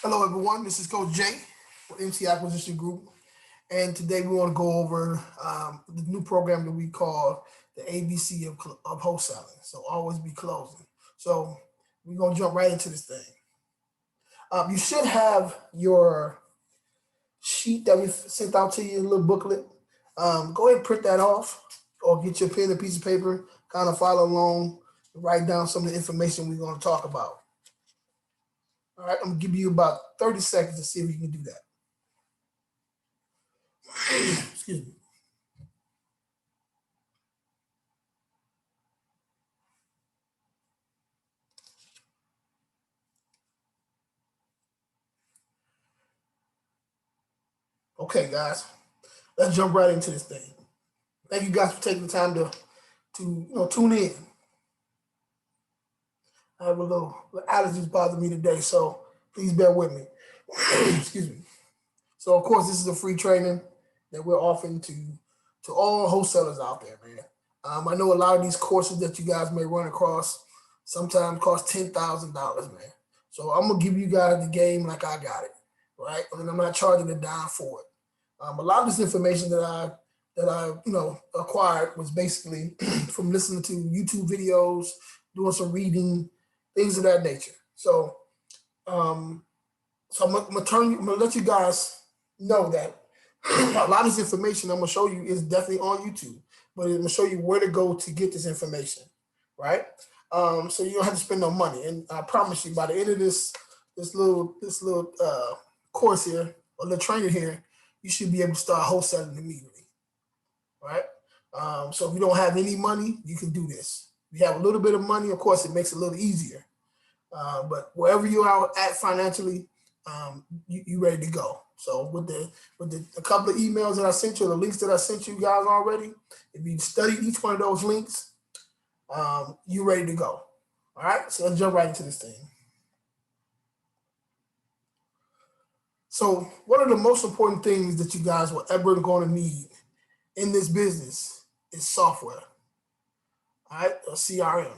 Hello, everyone. This is Coach Jay with MC Acquisition Group, and today we want to go over the new program that we call the ABC of wholesaling. So always be closing. So we're gonna jump right into this thing. You should have your sheet that we sent out to you, a little booklet. Go ahead and print that off, or get your pen and piece of paper. Kind of follow along, write down some of the information we're going to talk about. All right, I'm gonna give you about 30 seconds to see if you can do that. Excuse me. Okay, guys, let's jump right into this thing. Thank you guys for taking the time to tune in. I have a little allergies bother me today, so please bear with me. Excuse me. So, of course, this is a free training that we're offering to all wholesalers out there, man. I know a lot of these courses that you guys may run across sometimes cost $10,000, man. So I'm gonna give you guys the game like I got it, right? And I'm not charging a dime for it. A lot of this information that I acquired was basically from listening to YouTube videos, doing some reading, things of that nature. Um, so I'm gonna let you guys know that a lot of this information I'm gonna show you is definitely on YouTube, but I'm gonna show you where to go to get this information, right? So you don't have to spend no money, and I promise you, by the end of this little course here or the training here, you should be able to start wholesaling immediately, right? So if you don't have any money, you can do this. If you have a little bit of money, of course, it makes it a little easier. But wherever you are at financially, you ready to go. So with the a couple of emails that I sent you, the links that I sent you guys already, if you study each one of those links, you ready to go. All right, so let's jump right into this thing. So one of the most important things that you guys will ever going to need in this business is software. All right, or CRM.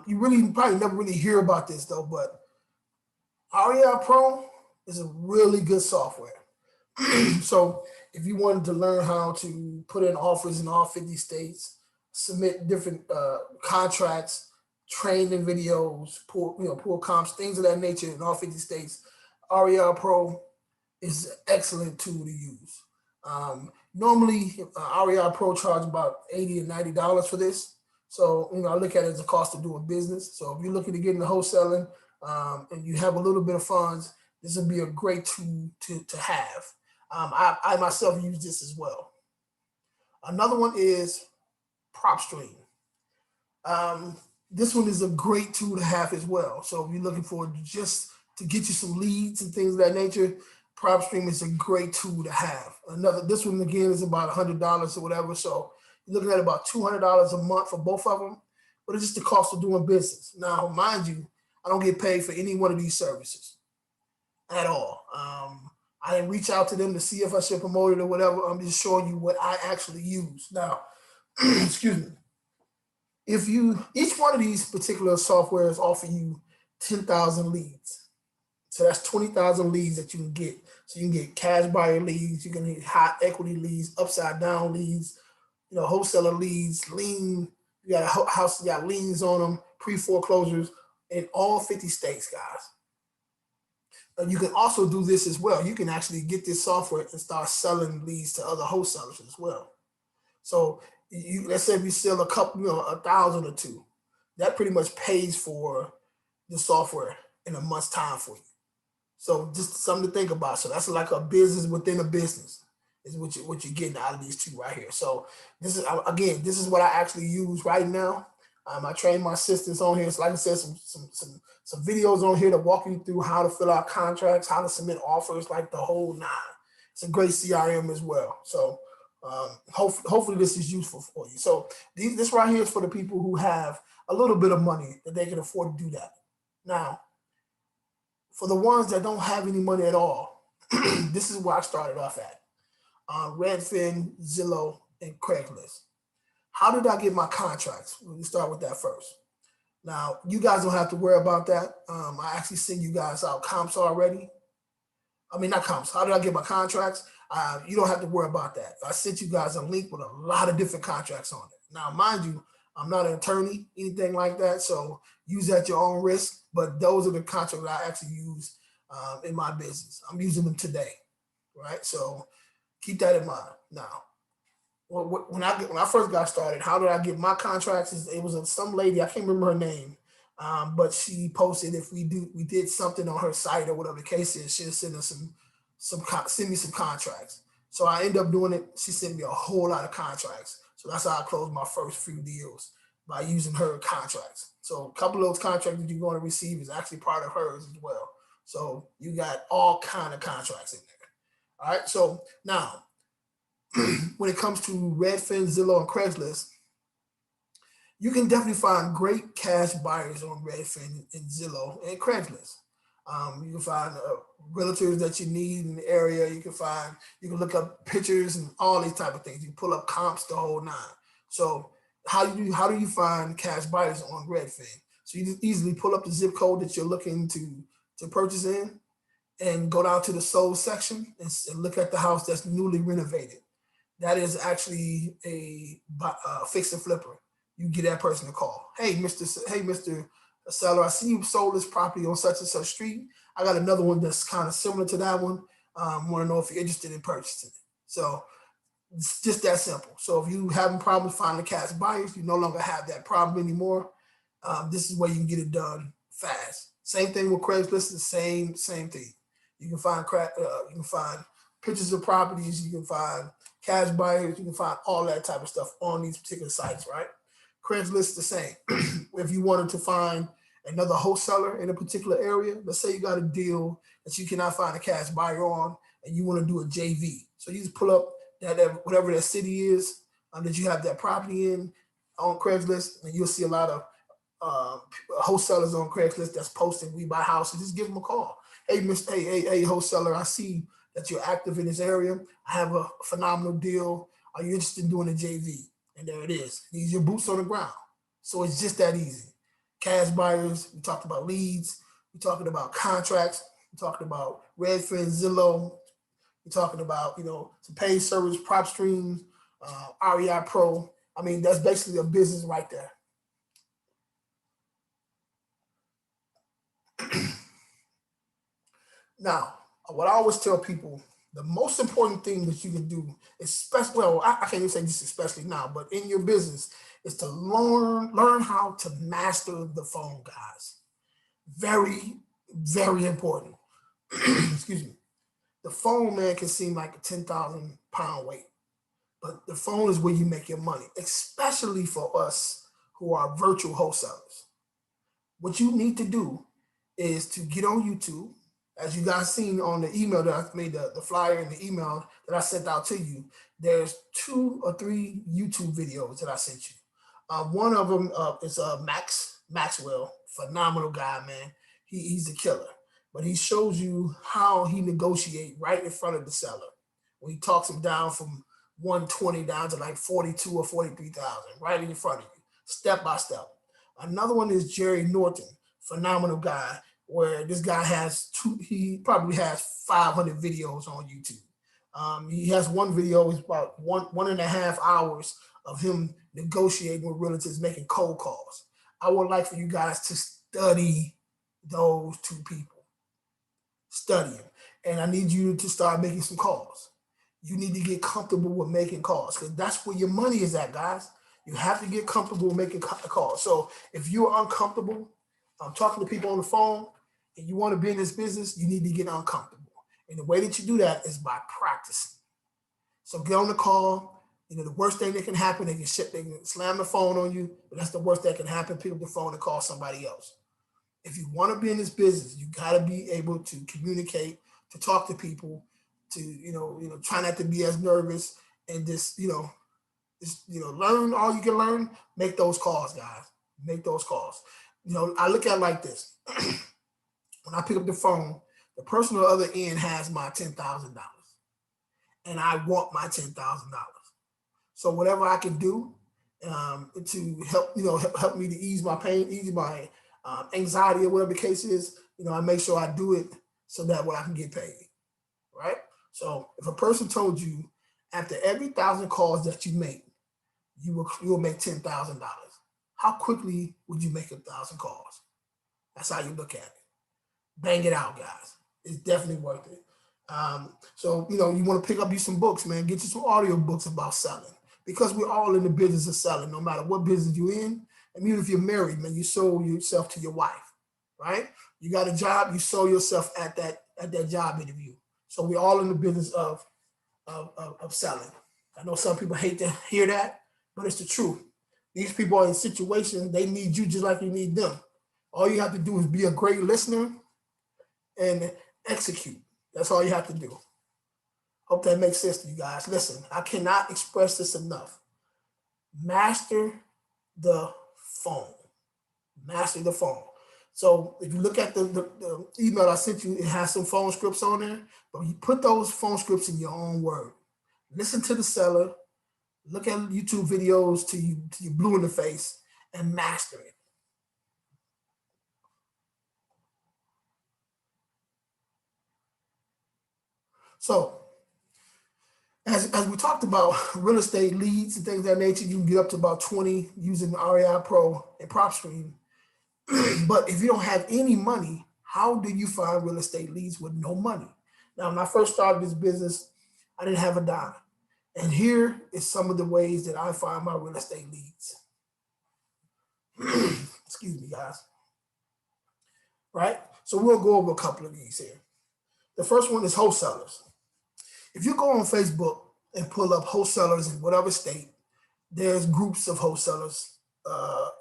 You really probably never really hear about this though, but REI Pro is a really good software. So if you wanted to learn how to put in offers in all 50 states, submit different contracts, training videos, pull comps, things of that nature in all 50 states, REI Pro is an excellent tool to use. Normally, REI Pro charge about $80 and $90 for this. So I look at it as a cost of doing business. So if you're looking to get into wholesaling and you have a little bit of funds, this would be a great tool to have. I myself use this as well. Another one is PropStream. Um, this one is a great tool to have as well. So if you're looking for just to get you some leads and things of that nature, PropStream is a great tool to have. This one again is about $100 or whatever. So you're looking at about $200 a month for both of them, but it's just the cost of doing business. Now, mind you, I don't get paid for any one of these services at all. I didn't reach out to them to see if I should promote it or whatever. I'm just showing you what I actually use. Now, excuse me. If you each one of these particular softwares offer you 10,000 leads. So that's 20,000 leads that you can get. So you can get cash buyer leads, you can get high equity leads, upside down leads, wholesaler leads, lien. You got a house, you got liens on them, pre-foreclosures in all 50 states, guys. You can also do this as well. You can actually get this software and start selling leads to other wholesalers as well. So let's say if you sell a couple, 1,000 or two, that pretty much pays for the software in a month's time for you. So just something to think about. So that's like a business within a business is what you're getting out of these two right here. So this is what I actually use right now. I train my assistants on here. So like I said, some videos on here to walk you through how to fill out contracts, how to submit offers, like the whole nine. It's a great CRM as well. So hopefully this is useful for you. So this right here is for the people who have a little bit of money that they can afford to do that. Now, for the ones that don't have any money at all, this is where I started off at. Redfin, Zillow, and Craigslist. How did I get my contracts? Let me start with that first. Now, you guys don't have to worry about that. I actually send you guys out comps already. I mean, not comps. How did I get my contracts? You don't have to worry about that. I sent you guys a link with a lot of different contracts on it. Now, mind you, I'm not an attorney, anything like that, so use at your own risk. But those are the contracts that I actually use in my business. I'm using them today, right? So keep that in mind. Now, when I first got started, how did I get my contracts? It was some lady, I can't remember her name, but she posted if we did something on her site or whatever the case is, she'll send us send me some contracts. So I ended up doing it. She sent me a whole lot of contracts. So that's how I closed my first few deals, by using her contracts. So a couple of those contracts that you're going to receive is actually part of hers as well. So you got all kind of contracts in there. All right. So now, when it comes to Redfin, Zillow, and Craigslist, you can definitely find great cash buyers on Redfin and Zillow and Craigslist. You can find realtors that you need in the area. You can look up pictures and all these type of things. You can pull up comps, the whole nine. So how do you find cash buyers on Redfin? So you just easily pull up the zip code that you're looking to purchase in, and go down to the sold section and look at the house that's newly renovated. That is actually a fix and flipper. You get that person a call. Hey, Mr. Seller, I see you sold this property on such and such street. I got another one that's kind of similar to that one. Want to know if you're interested in purchasing it. So it's just that simple. So if you having problems finding cash buyers, you no longer have that problem anymore. This is where you can get it done fast. Same thing with Craigslist. The same thing. You can find pictures of properties. You can find cash buyers. You can find all that type of stuff on these particular sites, right? Craigslist the same. If you wanted to find another wholesaler in a particular area, let's say you got a deal that you cannot find a cash buyer on, and you want to do a JV. So you just pull up that whatever that city is that you have that property in on Craigslist, and you'll see a lot of wholesalers on Craigslist that's posting we buy houses. Just give them a call. Hey, wholesaler, I see that you're active in this area. I have a phenomenal deal. Are you interested in doing a JV? And there it is. These are your boots on the ground. So it's just that easy. Cash buyers, we talked about leads, we're talking about contracts, we're talking about Redfin, Zillow, we're talking about, some paid service, prop streams, REI Pro. I mean, that's basically a business right there. Now, what I always tell people, the most important thing that you can do, especially, well, I can't even say this especially now, but in your business, is to learn how to master the phone, guys. Very, very important. Excuse me. The phone, man, can seem like a 10,000 pound weight, but the phone is where you make your money, especially for us who are virtual wholesalers. What you need to do is to get on YouTube. As you guys seen on the email that I made, the flyer and the email that I sent out to you, there's 2 or 3 YouTube videos that I sent you. One of them is Maxwell, phenomenal guy, man. He's a killer, but he shows you how he negotiate right in front of the seller. When he talks him down from 120 down to like 42 or 43,000, right in front of you, step by step. Another one is Jerry Norton, phenomenal guy, where this guy he probably has 500 videos on YouTube. He has one video, it's about 1.5 hours of him negotiating with realtors, making cold calls. I would like for you guys to study those 2 people. Study them. And I need you to start making some calls. You need to get comfortable with making calls, because that's where your money is at, guys. You have to get comfortable making calls. So if you're uncomfortable talking to people on the phone and you want to be in this business, you need to get uncomfortable. And the way that you do that is by practicing. So get on the call. The worst thing that can happen, they can slam the phone on you, but that's the worst that can happen. Pick up the phone and call somebody else. If you want to be in this business, you got to be able to communicate, to talk to people, to try not to be as nervous, and just learn all you can learn. Make those calls, guys. Make those calls. I look at it like this. When I pick up the phone, the person on the other end has my $10,000, and I want my $10,000. So whatever I can do to help, help me to ease my pain, ease my anxiety or whatever the case is. I make sure I do it so that way I can get paid, right? So if a person told you after every 1,000 calls that you make, you will make $10,000, how quickly would you make 1,000 calls? That's how you look at it. Bang it out, guys. It's definitely worth it. So, you want to pick up you some books, man. Get you some audio books about selling, because we're all in the business of selling, no matter what business you're in. I mean, if you're married, man, you sold yourself to your wife, right? You got a job, you sold yourself at that job interview. So we're all in the business of selling. I know some people hate to hear that, but it's the truth. These people are in situations, they need you just like you need them. All you have to do is be a great listener and execute. That's all you have to do. Hope that makes sense to you guys. Listen, I cannot express this enough. Master the phone. Master the phone. So if you look at the email I sent you, it has some phone scripts on there, but you put those phone scripts in your own word. Listen to the seller, look at YouTube videos till you're blue in the face, and master it. So as we talked about real estate leads and things of that nature, you can get up to about 20 using the REI Pro and PropStream. But if you don't have any money, how do you find real estate leads with no money? Now, when I first started this business, I didn't have a dime. And here is some of the ways that I find my real estate leads. Excuse me, guys. Right? So we'll go over a couple of these here. The first one is wholesalers. If you go on Facebook and pull up wholesalers in whatever state, there's groups of wholesalers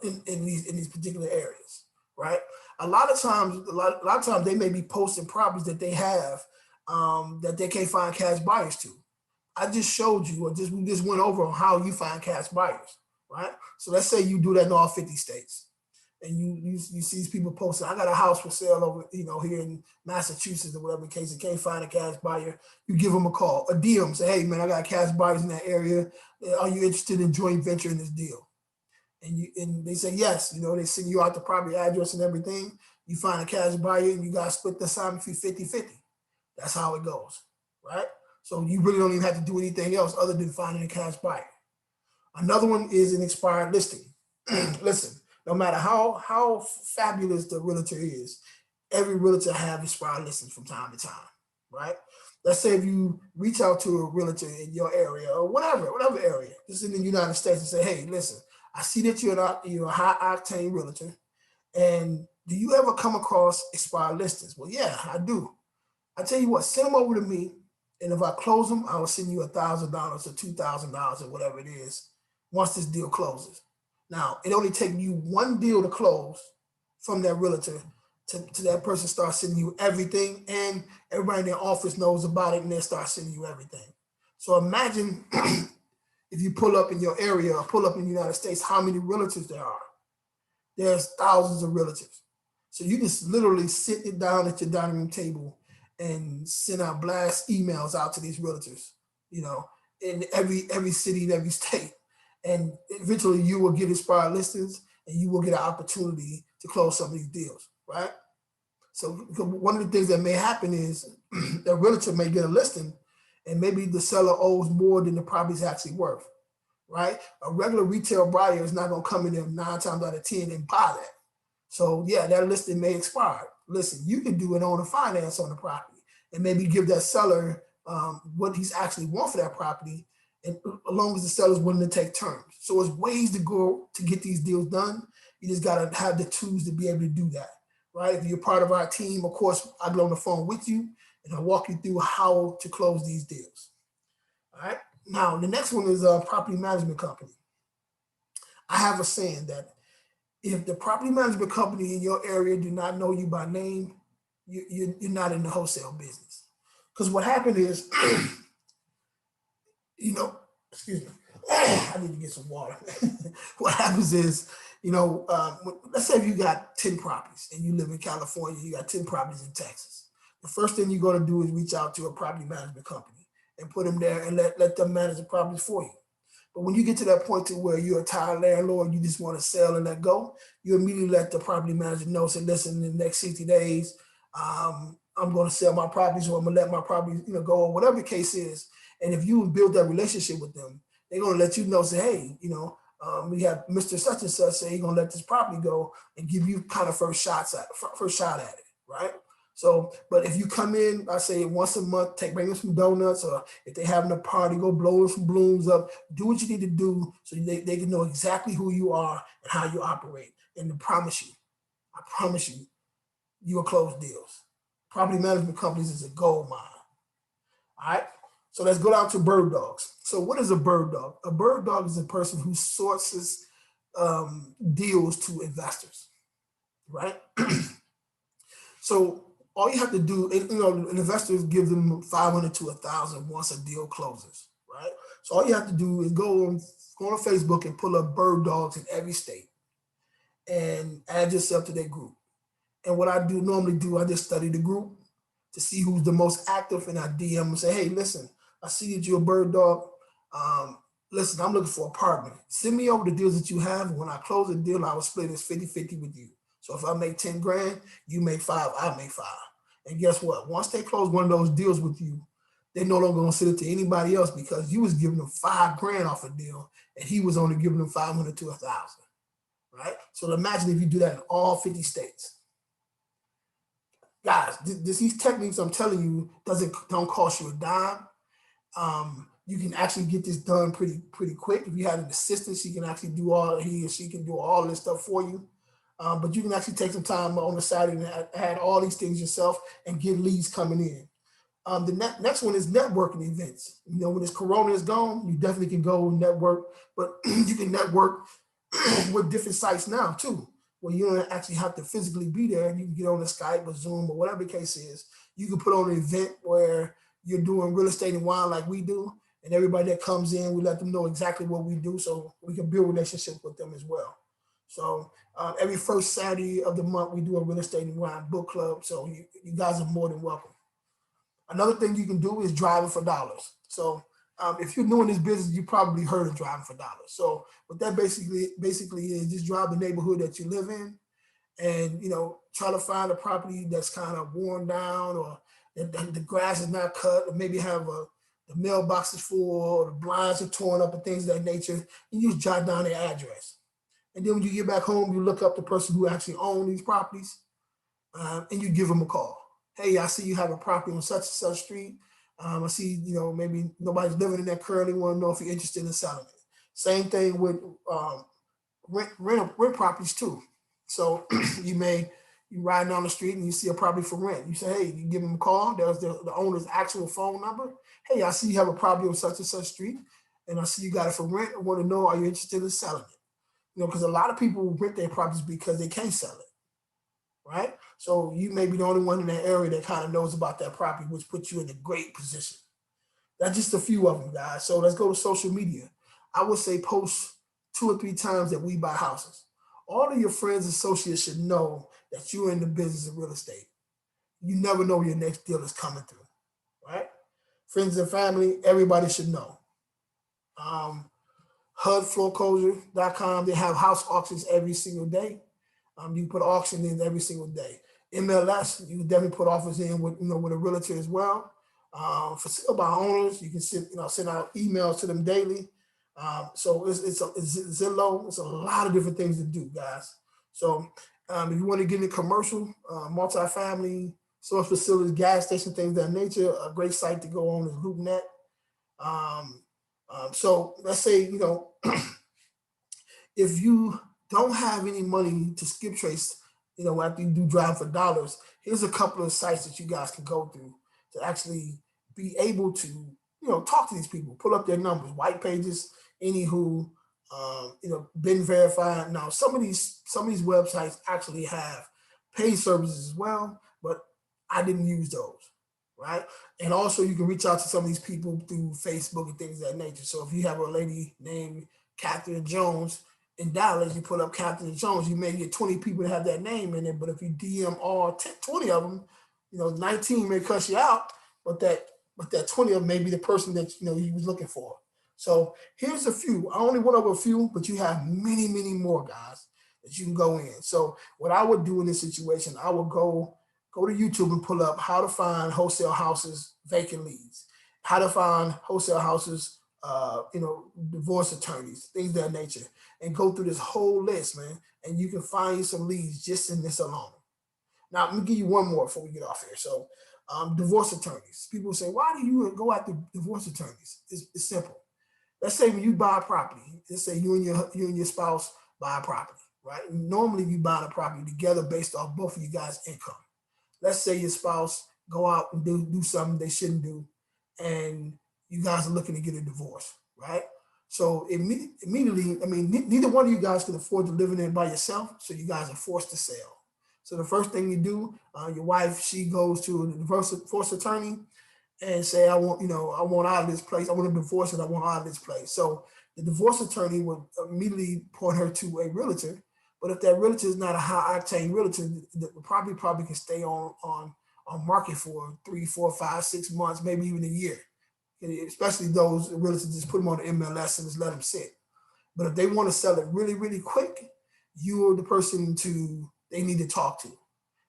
in these particular areas, right? A lot of times they may be posting properties that they have that they can't find cash buyers to. I just showed you, we just went over on how you find cash buyers, right? So let's say you do that in all 50 states, and you see these people posting, I got a house for sale over, here in Massachusetts or whatever the case, and can't find a cash buyer. You give them a call, a DM, say, hey man, I got cash buyers in that area. Are you interested in joint venture in this deal? And they say yes. They send you out the property address and everything. You find a cash buyer and you guys split the assignment fee 50-50. That's how it goes, right? So you really don't even have to do anything else other than finding a cash buyer. Another one is an expired listing. Listen, no matter how fabulous the realtor is, every realtor have expired listings from time to time, right? Let's say if you reach out to a realtor in your area or whatever area, just in the United States, and say, hey, listen, I see that you're a high octane realtor, and do you ever come across expired listings? Well, yeah, I do. I tell you what, send them over to me, and if I close them, I will send you $1,000 or $2,000 or whatever it is once this deal closes. Now, it only takes you one deal to close from that realtor to that person start sending you everything, and everybody in their office knows about it, and they start sending you everything. So imagine if you pull up in your area or pull up in the United States, how many realtors there are. There's thousands of realtors. So you just literally sit it down at your dining room table and send out blast emails out to these realtors, in every city, in every state. And eventually you will get expired listings and you will get an opportunity to close some of these deals, right? So one of the things that may happen is the realtor may get a listing and maybe the seller owes more than the property is actually worth, right? A regular retail buyer is not going to come in there 9 times out of 10 and buy that. So yeah, that listing may expire. Listen, you can do an owner finance on the property and maybe give that seller what he's actually want for that property, and as long as the seller's willing to take terms. So there's ways to go to get these deals done. You just got to have the tools to be able to do that, right? If you're part of our team, of course, I'll be on the phone with you and I'll walk you through how to close these deals. All right. Now, the next one is a property management company. I have a saying that if the property management company in your area do not know you by name, you're not in the wholesale business. Because what happened is, excuse me, I need to get some water. What happens is, let's say if you got 10 properties and you live in California, you got 10 properties in Texas. The first thing you're going to do is reach out to a property management company and put them there and let them manage the properties for you. But when you get to that point to where you're a tired landlord, you just want to sell and let go, you immediately let the property manager know, say, listen, in the next 60 days, I'm going to sell my properties, or I'm going to let my properties, go, or whatever the case is. And if you build that relationship with them, they're going to let you know, say, hey, we have Mr. Such and Such say he's going to let this property go and give you kind of first shot at it, right? So, but if you come in, I say once a month, bring them some donuts, or if they're having a party, go blow some balloons up, do what you need to do so they can know exactly who you are and how you operate. And I promise you, you will close deals. Property management companies is a gold mine. All right. So let's go down to bird dogs. So what is a bird dog? A bird dog is a person who sources deals to investors, right? So all you have to do, investors give them 500 to 1,000 once a deal closes, right? So all you have to do is go on Facebook and pull up bird dogs in every state and add yourself to their group. And what I normally do, I just study the group to see who's the most active, and I DM and say, hey, listen, I see that you're a bird dog. Listen, I'm looking for a partner. Send me over the deals that you have. When I close a deal, I will split it 50-50 with you. So if I make 10 grand, you make 5, I make 5. And guess what? Once they close one of those deals with you, they're no longer going to send it to anybody else, because you was giving them 5 grand off a deal and he was only giving them 500 to 1,000, right? So imagine if you do that in all 50 states. Guys, these techniques I'm telling you don't cost you a dime. You can actually get this done pretty quick. If you have an assistant, he or she can do all this stuff for you. But you can actually take some time on the side and add all these things yourself and get leads coming in. The next one is networking events. When this Corona is gone, you definitely can go network, but you can network with different sites now too, where you don't actually have to physically be there. You can get on the Skype or Zoom or whatever the case is. You can put on an event where you're doing real estate and wine like we do, and everybody that comes in, we let them know exactly what we do so we can build relationships with them as well. So every first Saturday of the month, we do a real estate and wine book club. So you guys are more than welcome. Another thing you can do is driving for dollars. So if you're new in this business, you probably heard of driving for dollars. So what that basically is, just drive the neighborhood that you live in, and try to find a property that's kind of worn down, or the grass is not cut, or maybe have the mailbox is full, or the blinds are torn up and things of that nature. And you just jot down their address. And then when you get back home, you look up the person who actually owns these properties, and you give them a call. Hey, I see you have a property on such and such street. I see, maybe nobody's living in that currently. Want to know if you're interested in selling it. Same thing with rent properties too. So you ride down the street and you see a property for rent. You say, hey, you give them a call. There's the owner's actual phone number. Hey, I see you have a property on such and such street, and I see you got it for rent. I want to know, are you interested in selling it? Because a lot of people rent their properties because they can't sell it, right? So you may be the only one in that area that kind of knows about that property, which puts you in a great position. That's just a few of them, guys. So let's go to social media. I would say post 2 or 3 times that we buy houses. All of your friends and associates should know that you're in the business of real estate. You never know where your next deal is coming through, right? Friends and family, everybody should know. HUDforeclosure.com, they have house auctions every single day. You put auction in every single day. MLS, you can definitely put offers in with a realtor as well. For sale by owners, you can send out emails to them daily. So it's Zillow. It's a lot of different things to do, guys. So if you want to get into commercial, multifamily, source facilities, gas station, things of that nature, a great site to go on is LoopNet. So let's say, if you don't have any money to skip trace, after you do drive for dollars, here's a couple of sites that you guys can go through to actually be able to, talk to these people, pull up their numbers, white pages, anywho, been verified. Now, some of these websites actually have paid services as well, but I didn't use those, right? And also you can reach out to some of these people through Facebook and things of that nature. So if you have a lady named Catherine Jones in Dallas, you put up Catherine Jones, you may get 20 people that have that name in it, but if you DM all 20 of them, 19 may cuss you out, but that 20 of them may be the person that you was looking for. So here's a few. I only went over a few, but you have many, many more, guys, that you can go in. So what I would do in this situation, I would go to YouTube and pull up how to find wholesale houses vacant leads, how to find wholesale houses, divorce attorneys, things of that nature, and go through this whole list, man. And you can find you some leads just in this alone. Now, let me give you one more before we get off here. So, divorce attorneys. People say, why do you go after divorce attorneys? It's simple. Let's say when you buy a property, let's say you and your spouse buy a property, right? Normally, you buy a property together based off both of you guys' income. Let's say your spouse go out and do something they shouldn't do, and you guys are looking to get a divorce, right? So immediately, I mean, neither one of you guys can afford to live in it by yourself, so you guys are forced to sell. So the first thing you do, your wife, she goes to a divorce attorney and say, I want out of this place. I want a divorce and I want out of this place. So the divorce attorney would immediately point her to a realtor. But if that realtor is not a high octane realtor, the property probably can stay on market for 3, 4, 5, 6 months, maybe even a year. Especially those realtors just put them on the MLS and just let them sit. But if they want to sell it really, really quick, you're the person they need to talk to,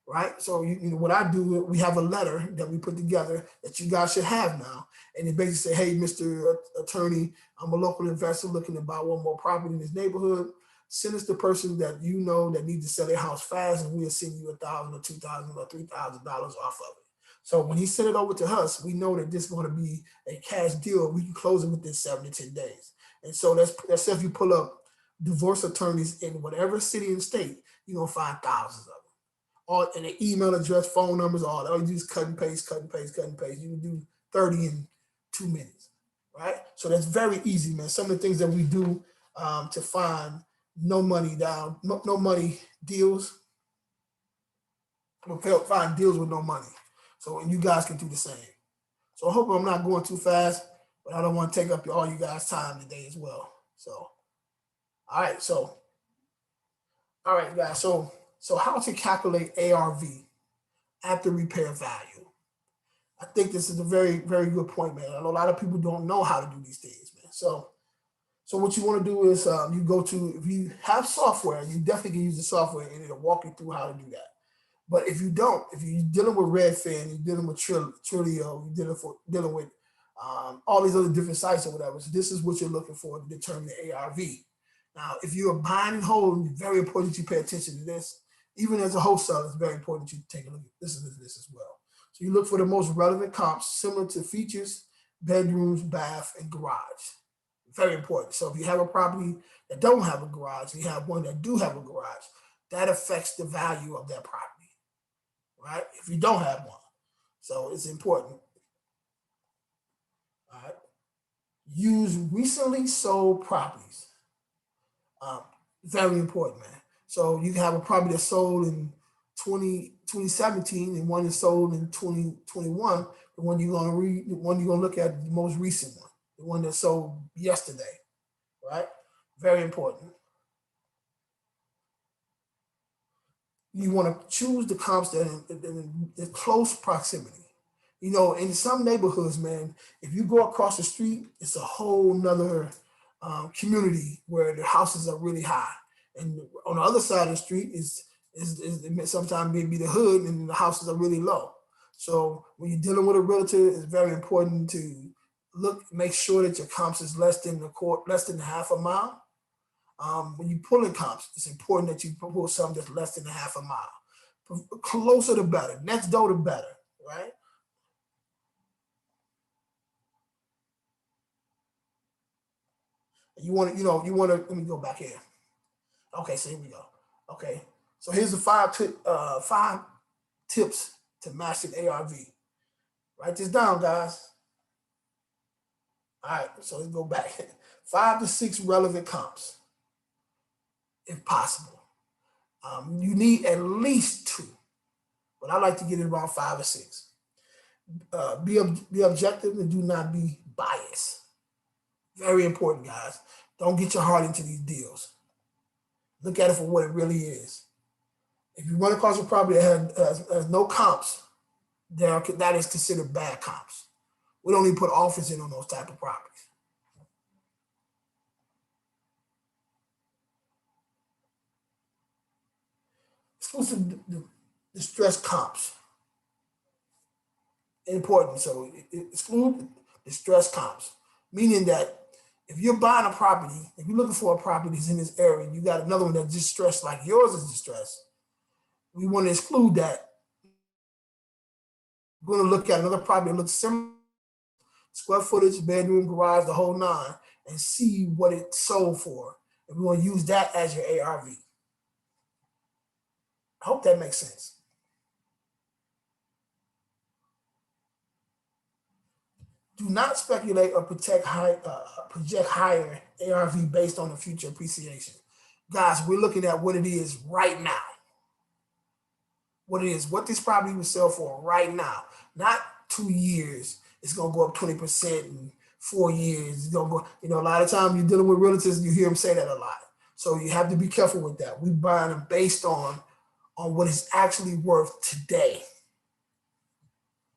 right? So what I do, we have a letter that we put together that you guys should have now, and it basically say, hey, Mr. Attorney, I'm a local investor looking to buy one more property in this neighborhood. Send us the person that you know that needs to sell their house fast, and we'll send you $1,000 or $2,000 or $3,000 off of it. So when he sent it over to us, we know that this is going to be a cash deal. We can close it within 7 to 10 days. And so that's if you pull up divorce attorneys in whatever city and state, you're going to find thousands of them. All and the email address, phone numbers, all that. All you do is cut and paste, cut and paste, cut and paste. You can do 30 in 2 minutes, right? So that's very easy, man. Some of the things that we do to find no money deals, we'll find deals with no money. So, and you guys can do the same. So I hope I'm not going too fast, but I don't want to take up all you guys' time today as well. So, all right, guys. So how to calculate ARV, after repair value? I think this is a very, very good point, man. I know a lot of people don't know how to do these things, man. So what you want to do is if you have software, you definitely can use the software and it'll walk you through how to do that. But if you don't, if you're dealing with Redfin, you're dealing with Trilio, you're dealing with all these other different sites or whatever, so this is what you're looking for to determine the ARV. Now, if you're buying and holding, it's very important that you pay attention to this. Even as a wholesaler, it's very important that you take a look at this as well. So you look for the most relevant comps similar to features, bedrooms, bath, and garage. Very important. So if you have a property that don't have a garage, you have one that do have a garage, that affects the value of that property. Right? If you don't have one. So it's important. All right. Use recently sold properties. Very important, man. So you can have a property that's sold in 2017 and one is sold in 2021. The one you're gonna look at, the most recent one, the one that sold yesterday, right? Very important. You want to choose the comps that in close proximity. In some neighborhoods, man, if you go across the street, it's a whole nother community where the houses are really high. And on the other side of the street is sometimes maybe the hood and the houses are really low. So when you're dealing with a realtor, it's very important to make sure that your comps is less than half a mile. When you pull in comps, it's important that you pull something that's less than half a mile. Closer the better. Next door the better, right? You want to, let me go back here. Okay, so here we go. Okay, so here's the 5 tips to master ARV. Write this down, guys. All right, so let's go back. 5 to 6 relevant comps, if possible. You need at least 2, but I like to get it around 5 or 6. Be objective and do not be biased. Very important, guys. Don't get your heart into these deals. Look at it for what it really is. If you run across a property that has no comps, that is considered bad comps. We don't even put offers in on those type of properties. exclusive distress comps. Important. So exclude distress comps, meaning that if you're buying a property, if you're looking for a property that's in this area, you got another one that's distressed like yours is distressed, we want to exclude that. We're going to look at another property that looks similar, square footage, bedroom, garage, the whole nine, and see what it sold for. And we're going to use that as your ARV. I hope that makes sense. Do not speculate or project higher ARV based on the future appreciation. Guys, we're looking at what it is right now. What it is, what this property will sell for right now. Not 2 years, it's going to go up 20%, in 4 years, it's going to go, you know, a lot of times you're dealing with realtors, you hear them say that a lot. So you have to be careful with that. We're buying them based on what it's actually worth today.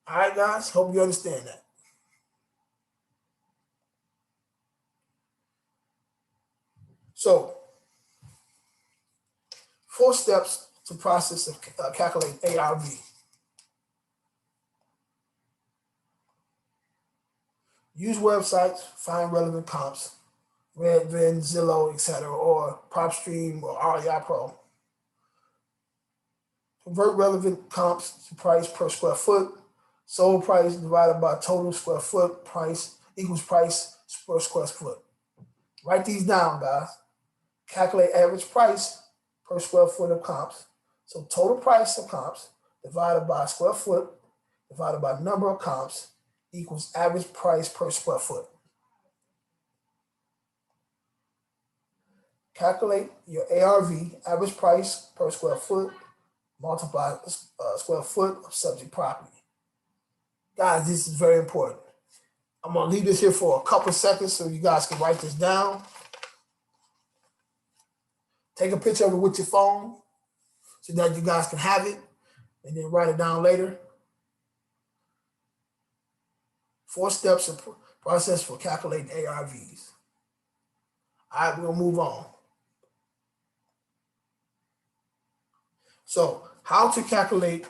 All right, guys, hope you understand that. So, 4 steps to process of calculate ARV. Use websites, find relevant comps, Redfin, Zillow, etc., or PropStream or REI Pro. Convert relevant comps to price per square foot. Sold price divided by total square foot price equals price per square foot. Write these down, guys. Calculate average price per square foot of comps. So total price of comps divided by square foot divided by number of comps equals average price per square foot. Calculate your ARV, average price per square foot, multiply square foot of subject property. Guys, this is very important. I'm going to leave this here for a couple seconds so you guys can write this down. Take a picture of it with your phone so that you guys can have it and then write it down later. 4 steps of process for calculating ARVs. All right, we're going to move on. So, how to calculate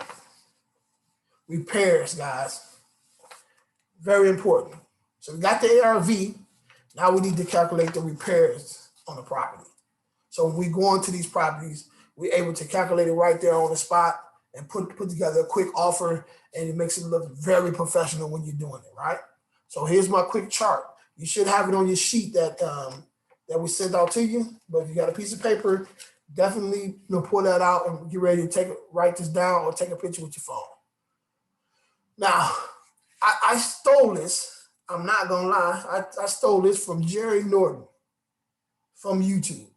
repairs, guys. Very important. So, we got the ARV. Now we need to calculate the repairs on the property. So, when we go into these properties, we're able to calculate it right there on the spot and put together a quick offer, and it makes it look very professional when you're doing it, right? So, here's my quick chart. You should have it on your sheet that we sent out to you, but if you got a piece of paper, definitely pull that out and get ready to write this down or take a picture with your phone. Now, I stole this. I'm not gonna lie. I stole this from Jerry Norton from YouTube,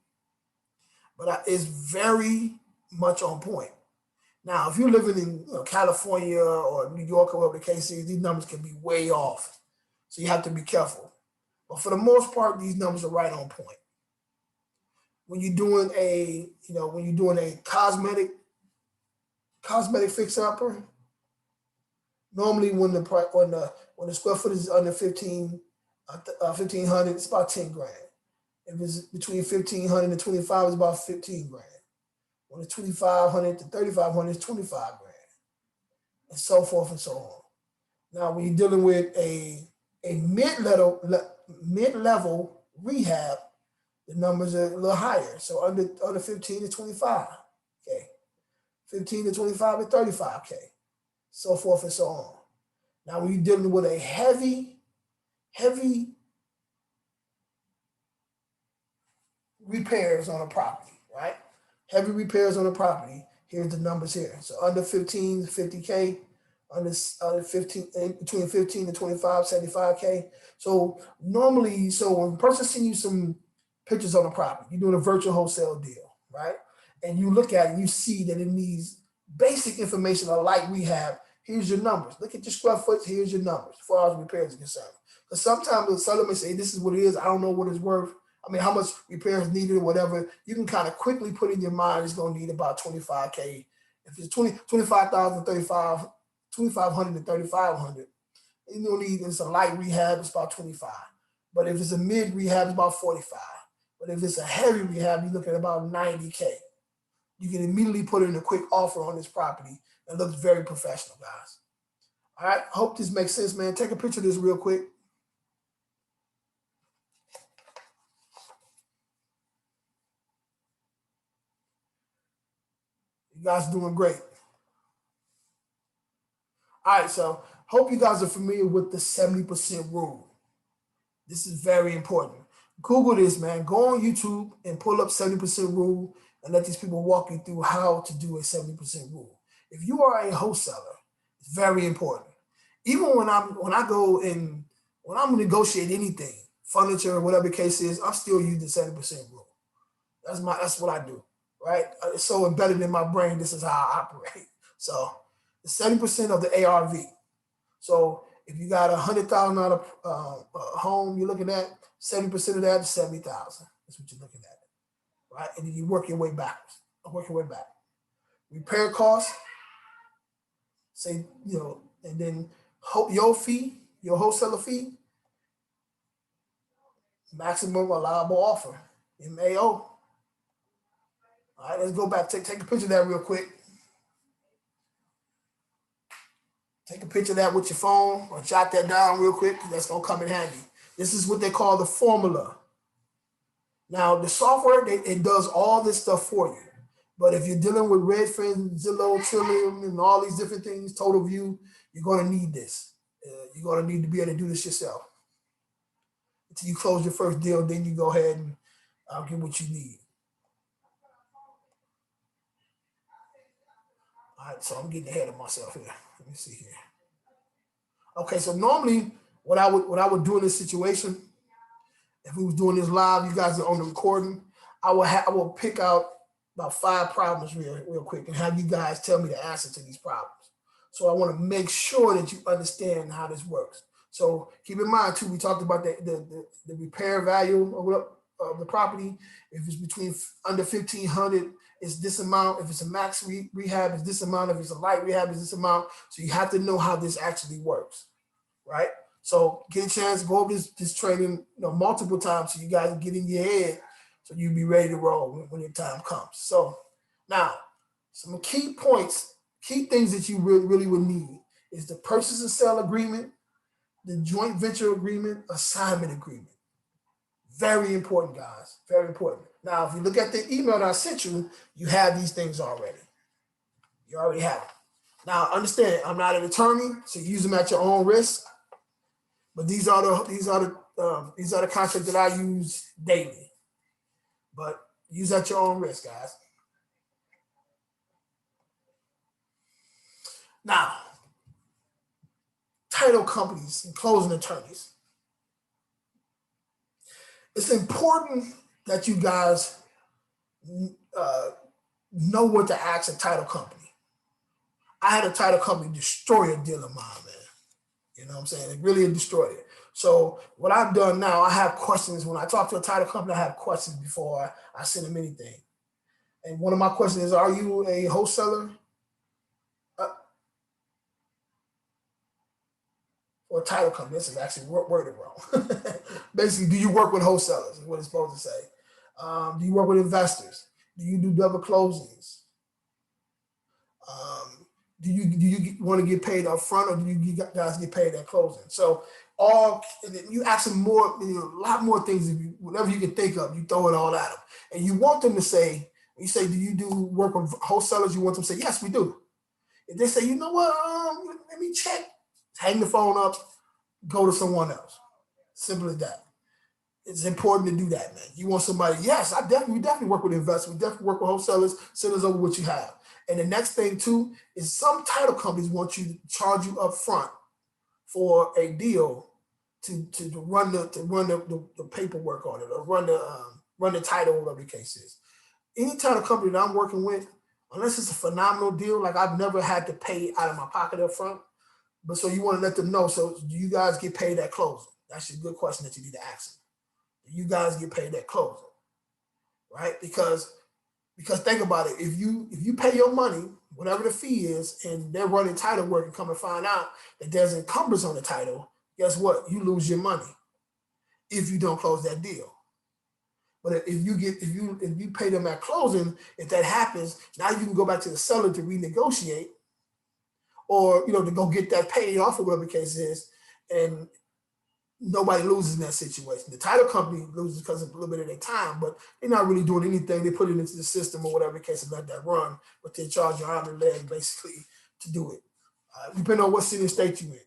but it's very much on point. Now, if you're living in California or New York or whatever the case is, these numbers can be way off, so you have to be careful. But for the most part, these numbers are right on point. When you're doing a cosmetic fixer-upper, normally when the square footage is under 1,500, it's about 10 grand. If it's between 1,500 and 25, it's about 15 grand. When it's 2,500 to 3,500, it's 25 grand, and so forth and so on. Now, when you're dealing with a mid-level rehab, the numbers are a little higher. So under 15 to 25, okay. 15 to 25 to 35K, so forth and so on. Now, when you're dealing with a heavy repairs on a property, right? Heavy repairs on a property, here's the numbers here. So under 15 to 50K, under 15, between 15 to 25, 75K. So normally, when a person sends you some pictures on a property, you're doing a virtual wholesale deal, right? And you look at it, you see that it needs basic information on light rehab. Here's your numbers. Look at your square foot. Here's your numbers as far as repairs are concerned. Because sometimes the seller may say, this is what it is. I don't know what it's worth. I mean, how much repairs needed or whatever. You can kind of quickly put in your mind it's going to need about 25K. If it's 25,000, 2,500 to 3,500, you don't need, it's a light rehab, it's about 25. But if it's a mid rehab, it's about 45. But if it's a heavy rehab, you look at about 90K. you can immediately put in a quick offer on this property. It looks very professional, guys. All right, hope this makes sense, man. Take a picture of this real quick. You guys are doing great. All right, so hope you guys are familiar with the 70% rule. This is very important. Google this, man. Go on YouTube and pull up 70% rule and let these people walk you through how to do a 70% rule. If you are a wholesaler, it's very important. Even when I'm negotiate anything, furniture, whatever the case is, I'm still using the 70% rule. That's what I do, right? It's so embedded in my brain. This is how I operate. So the 70% of the ARV. So if you got $100,000 home, you're looking at 70% of that is 70,000. That's what you're looking at, right? And then you work your way backwards. Work your way back. Repair costs, say, and then your fee, your wholesaler fee, maximum allowable offer, MAO. All right, let's go back. Take a picture of that real quick. Take a picture of that with your phone or jot that down real quick. That's going to come in handy. This is what they call the formula. Now, the software, it does all this stuff for you. But if you're dealing with Redfin, Zillow, Trillium, and all these different things, Total View, you're going to need this. You're going to need to be able to do this yourself. Until you close your first deal, then you go ahead and get what you need. All right, so I'm getting ahead of myself here. Let me see here. Okay, so normally what I would do in this situation, if we was doing this live, you guys are on the recording, I will pick out about 5 problems real quick and have you guys tell me the answer to these problems. So I want to make sure that you understand how this works. So keep in mind too, we talked about the repair value of the property. If it's between under 1,500, it's this amount. If it's a max rehab, it's this amount. If it's a light rehab, it's this amount. So you have to know how this actually works, right? So get a chance to go over this training, multiple times so you guys get in your head so you'll be ready to roll when your time comes. So now, some key points, key things that you really would need is the purchase and sale agreement, the joint venture agreement, assignment agreement. Very important, guys. Very important. Now, if you look at the email that I sent you, you have these things already. You already have it. Now, understand, I'm not an attorney, so use them at your own risk. But these are the contracts that I use daily. But use at your own risk, guys. Now, title companies and closing attorneys. It's important that you guys know what to ask a title company. I had a title company destroy a deal of mine, man. You know what I'm saying? It really destroyed it. So what I've done now, I have questions. When I talk to a title company, I have questions before I send them anything. And one of my questions is, are you a wholesaler? Or a title company. This is actually worded wrong. Basically, do you work with wholesalers? Is what it's supposed to say. Do you work with investors? Do you do double closings? Do you want to get paid up front, or do you guys get paid at closing? So you ask them more, a lot more things. Whatever you can think of, you throw it all at them, and you want them to say. You say, do you do work with wholesalers? You want them to say, yes, we do. If they say, you know what, let me check. Hang the phone up, go to someone else. Simple as that. It's important to do that, man. You want somebody, yes, we definitely work with investors. We definitely work with wholesalers. Send us over what you have. And the next thing too is some title companies want you to charge you up front for a deal to run the paperwork on it, or run the title, whatever the case is. Any title company that I'm working with, unless it's a phenomenal deal, like I've never had to pay out of my pocket up front. But so you want to let them know. So do you guys get paid at closing? That's a good question that you need to ask them. Do you guys get paid at closing? Right? Because think about it. If you pay your money, whatever the fee is, and they're running title work and come and find out that there's encumbrance on the title, guess what? You lose your money if you don't close that deal. But if you pay them at closing, if that happens, now you can go back to the seller to renegotiate, or to go get that paid off, or whatever the case is, and nobody loses in that situation. The title company loses because of a little bit of their time, but they're not really doing anything. They put it into the system or whatever the case and let that run, but they charge your arm and leg basically to do it, depending on what city and state you're in.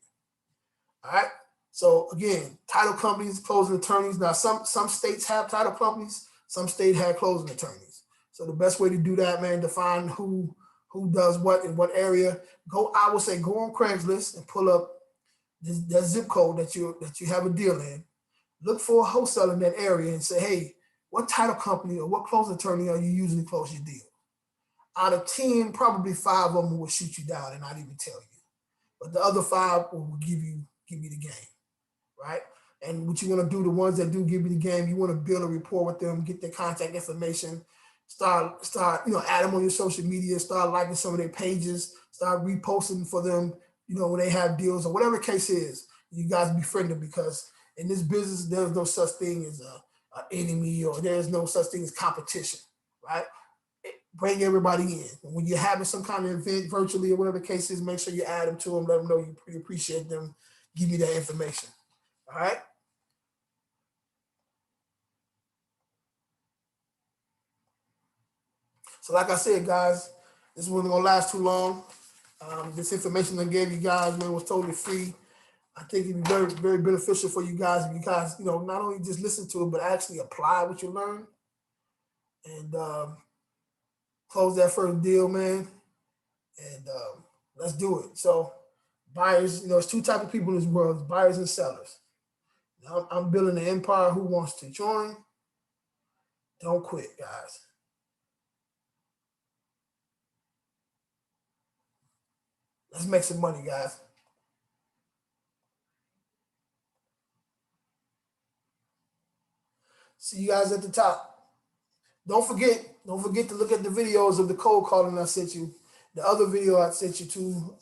All right. So again, title companies, closing attorneys. Now, some states have title companies, some states have closing attorneys. So the best way to do that, man, to find who does what in what area, I would say go on Craigslist and pull up that zip code that you have a deal in. Look for a wholesaler in that area and say, hey, what title company or what closing attorney are you using to close your deal? Out of 10, probably 5 of them will shoot you down and not even tell you. But the other 5 will give you the game, right? And what you want to do, the ones that do give you the game, you want to build a rapport with them, get their contact information, start add them on your social media, start liking some of their pages, start reposting for them, when they have deals or whatever the case is. You guys befriend them, because in this business, there's no such thing as an enemy, or there's no such thing as competition, right? Bring everybody in. And when you're having some kind of event virtually or whatever the case is, make sure you add them to them, let them know you appreciate them, give you that information. All right. So like I said, guys, this wasn't gonna last too long. This information I gave you guys, man, was totally free. I think it'd be very, very beneficial for you guys if you guys, not only just listen to it, but actually apply what you learn and close that first deal, man. And let's do it. So buyers, there's 2 types of people in this world: buyers and sellers. Now, I'm building an empire. Who wants to join? Don't quit, guys. Let's make some money, guys. See you guys at the top. Don't forget to look at the videos of the cold calling I sent you. The other video I sent you to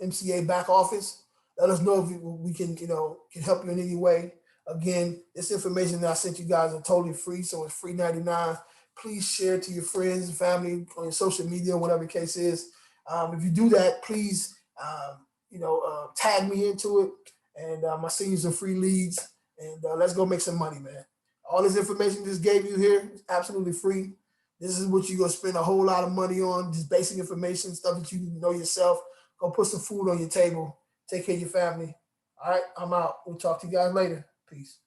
MCA back office. Let us know if we can help you in any way. Again, this information that I sent you guys are totally free, so it's free 99. Please share it to your friends and family on your social media, whatever the case is. If you do that, please tag me into it, and I send you some free leads, and let's go make some money, man. All this information just gave you here is absolutely free. This is what you're going to spend a whole lot of money on, just basic information, stuff that you know yourself. Go put some food on your table. Take care of your family. All right, I'm out. We'll talk to you guys later. Peace.